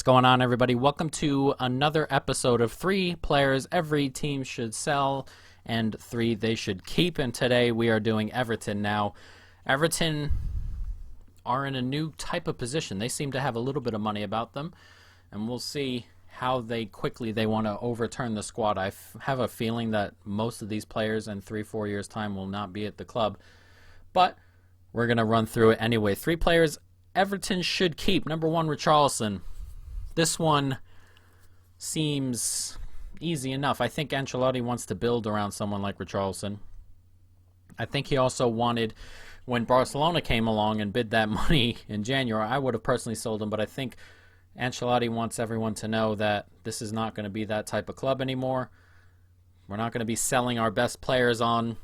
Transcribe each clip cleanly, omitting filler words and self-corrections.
going on, everybody? Welcome to another episode of 3 players every team should sell and 3 they should keep. And today we are doing Everton. Now, Everton are in a new type of position. They seem to have a little bit of money about them, and we'll see how quickly they want to overturn the squad. I have a feeling that most of these players in 3-4 years' time will not be at the club, but we're going to run through it anyway. 3 players Everton should keep. Number 1, Richarlison. This one seems easy enough. I think Ancelotti wants to build around someone like Richarlison. I think he also wanted, when Barcelona came along and bid that money in January, I would have personally sold him, but I think Ancelotti wants everyone to know that this is not going to be that type of club anymore. We're not going to be selling our best players on,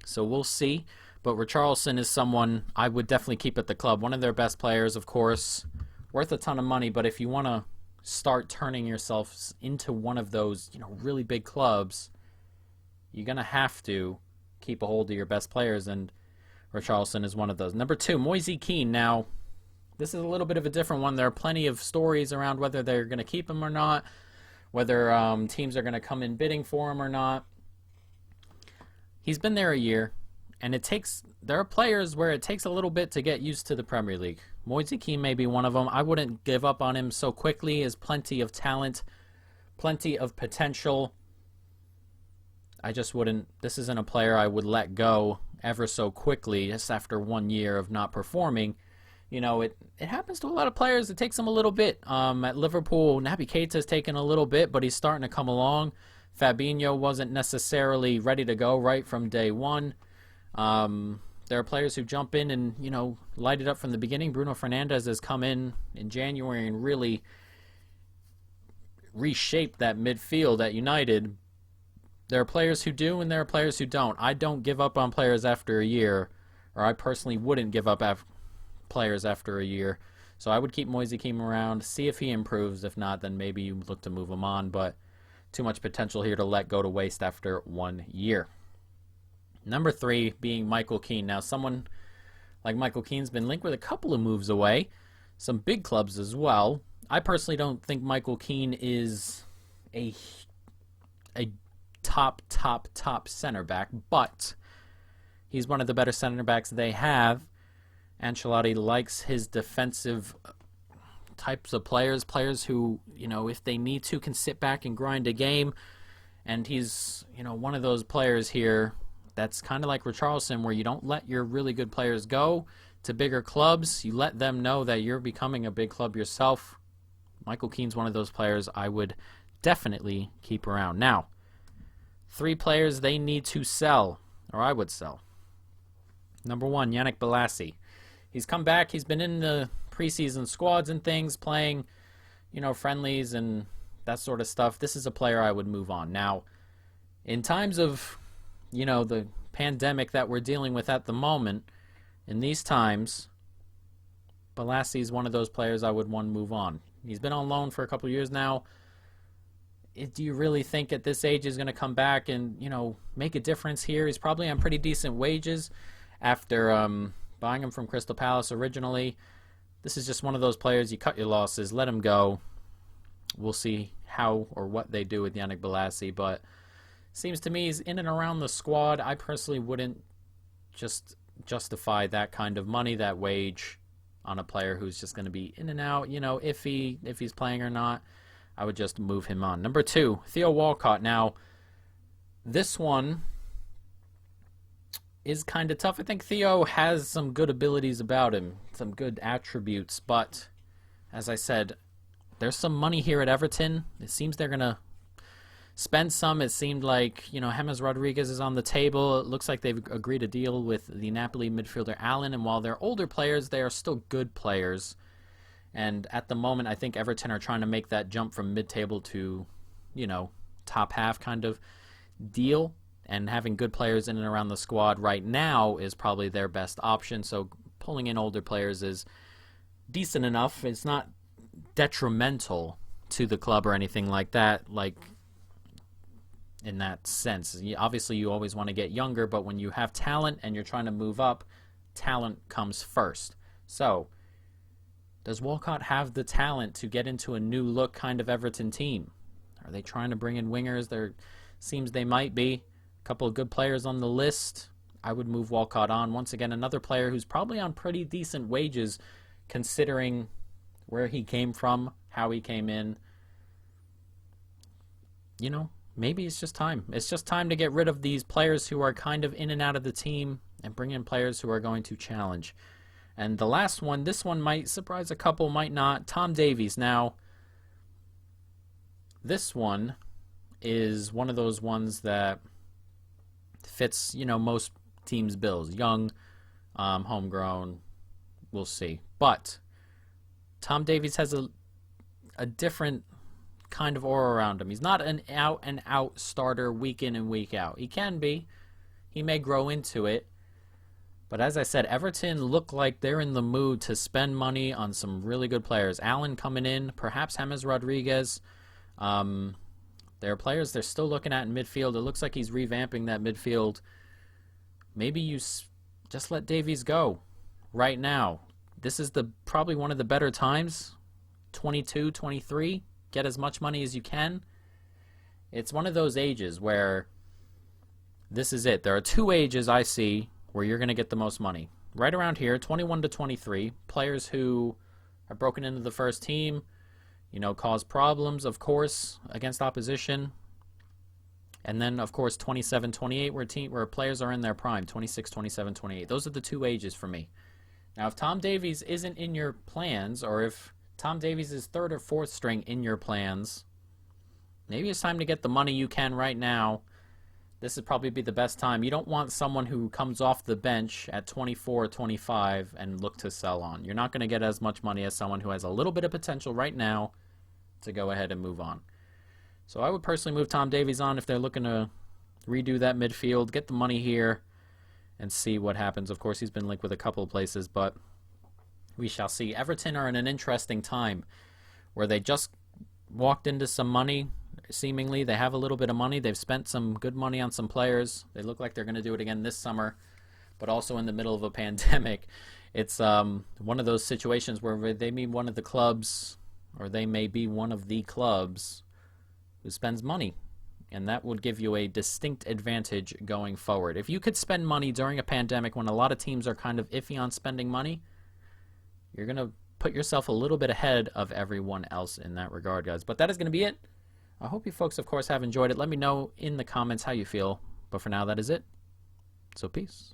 so we'll see. But Richarlison is someone I would definitely keep at the club. One of their best players, of course, worth a ton of money, but if you want to start turning yourself into one of those, really big clubs, you're going to have to keep a hold of your best players, and Richarlison is one of those. Number 2, Moise Kean. Now, this is a little bit of a different one. There are plenty of stories around whether they're going to keep him or not, whether teams are going to come in bidding for him or not. He's been there a year, and there are players where it takes a little bit to get used to the Premier League. Moise Kean may be one of them. I wouldn't give up on him so quickly. He has plenty of talent, plenty of potential. I just wouldn't. This isn't a player I would let go ever so quickly just after 1 year of not performing. It happens to a lot of players. It takes them a little bit. At Liverpool, Naby Keita's taken a little bit, but he's starting to come along. Fabinho wasn't necessarily ready to go right from day one. There are players who jump in and, light it up from the beginning. Bruno Fernandes has come in January and really reshaped that midfield at United. There are players who do, and there are players who don't. I don't give up on players after a year, or I personally wouldn't give up players after a year. So I would keep Moise Kean around, see if he improves. If not, then maybe you look to move him on, but too much potential here to let go to waste after 1 year. Number 3 being Michael Keane. Now, someone like Michael Keane's been linked with a couple of moves away, some big clubs as well. I personally don't think Michael Keane is a top center back, but he's one of the better center backs they have. Ancelotti likes his defensive types of players who, if they need to, can sit back and grind a game. And he's, one of those players here that's kind of like Richarlison, where you don't let your really good players go to bigger clubs. You let them know that you're becoming a big club yourself. Michael Keane's one of those players I would definitely keep around. Now, 3 players they need to sell, or I would sell. Number 1, Yannick Bolasie. He's come back. He's been in the preseason squads and things, playing, friendlies and that sort of stuff. This is a player I would move on. Now, in times of the pandemic that we're dealing with at the moment, in these times, Bolasie is one of those players I would want to move on. He's been on loan for a couple of years now. Do you really think at this age he's going to come back and, make a difference here? He's probably on pretty decent wages after buying him from Crystal Palace originally. This is just one of those players, you cut your losses, let him go. We'll see how or what they do with Yannick Bolasie, but seems to me he's in and around the squad. I personally wouldn't just justify that kind of money, that wage, on a player who's just going to be in and out. If he's playing or not, I would just move him on. Number 2, Theo Walcott. Now, this one is kind of tough. I think Theo has some good abilities about him, some good attributes, but as I said, there's some money here at Everton. It seems they're going to spend some. It seemed like, James Rodriguez is on the table. It looks like they've agreed a deal with the Napoli midfielder Allen, and while they're older players, they are still good players. And at the moment, I think Everton are trying to make that jump from mid-table to, top half kind of deal, and having good players in and around the squad right now is probably their best option. So pulling in older players is decent enough. It's not detrimental to the club or anything like that, in that sense. Obviously, you always want to get younger, but when you have talent and you're trying to move up, talent comes first. So Does Walcott have the talent to get into a new look kind of Everton team? Are they trying to bring in wingers? There seems they might be. A couple of good players on the list. I would move Walcott on. Once again, another player who's probably on pretty decent wages considering where he came from, how he came in. You know, maybe it's just time. It's just time to get rid of these players who are kind of in and out of the team and bring in players who are going to challenge. And the last one, this one might surprise a couple, might not. Tom Davies. Now, this one is one of those ones that fits, you know, most teams' bills. Young, homegrown, we'll see. But Tom Davies has a different kind of aura around him. He's not an out-and-out starter week in and week out. He can be. He may grow into it. But as I said, Everton look like they're in the mood to spend money on some really good players. Allen coming in, perhaps James Rodriguez. There are players they're still looking at in midfield. It looks like he's revamping that midfield. Maybe you just let Davies go right now. This is probably one of the better times. 22, 23. Get as much money as you can. It's one of those ages where this is it. There are two ages I see where you're going to get the most money. Right around here, 21 to 23, players who are broken into the first team, you know, cause problems, of course, against opposition. And then, of course, 27, 28, where players are in their prime, 26, 27, 28. Those are the two ages for me. Now, if Tom Davies isn't in your plans, or if Tom Davies is third or fourth string in your plans, maybe it's time to get the money you can right now. This would probably be the best time. You don't want someone who comes off the bench at 24, 25 and look to sell on. You're not going to get as much money as someone who has a little bit of potential right now to go ahead and move on. So I would personally move Tom Davies on if they're looking to redo that midfield, get the money here, and see what happens. Of course, he's been linked with a couple of places, but we shall see. Everton are in an interesting time where they just walked into some money. Seemingly, they have a little bit of money. They've spent some good money on some players. They look like they're going to do it again this summer, but also in the middle of a pandemic. It's one of those situations where they may be one of the clubs, or they may be one of the clubs who spends money, and that would give you a distinct advantage going forward. If you could spend money during a pandemic when a lot of teams are kind of iffy on spending money, you're going to put yourself a little bit ahead of everyone else in that regard, guys. But that is going to be it. I hope you folks, of course, have enjoyed it. Let me know in the comments how you feel. But for now, that is it. So peace.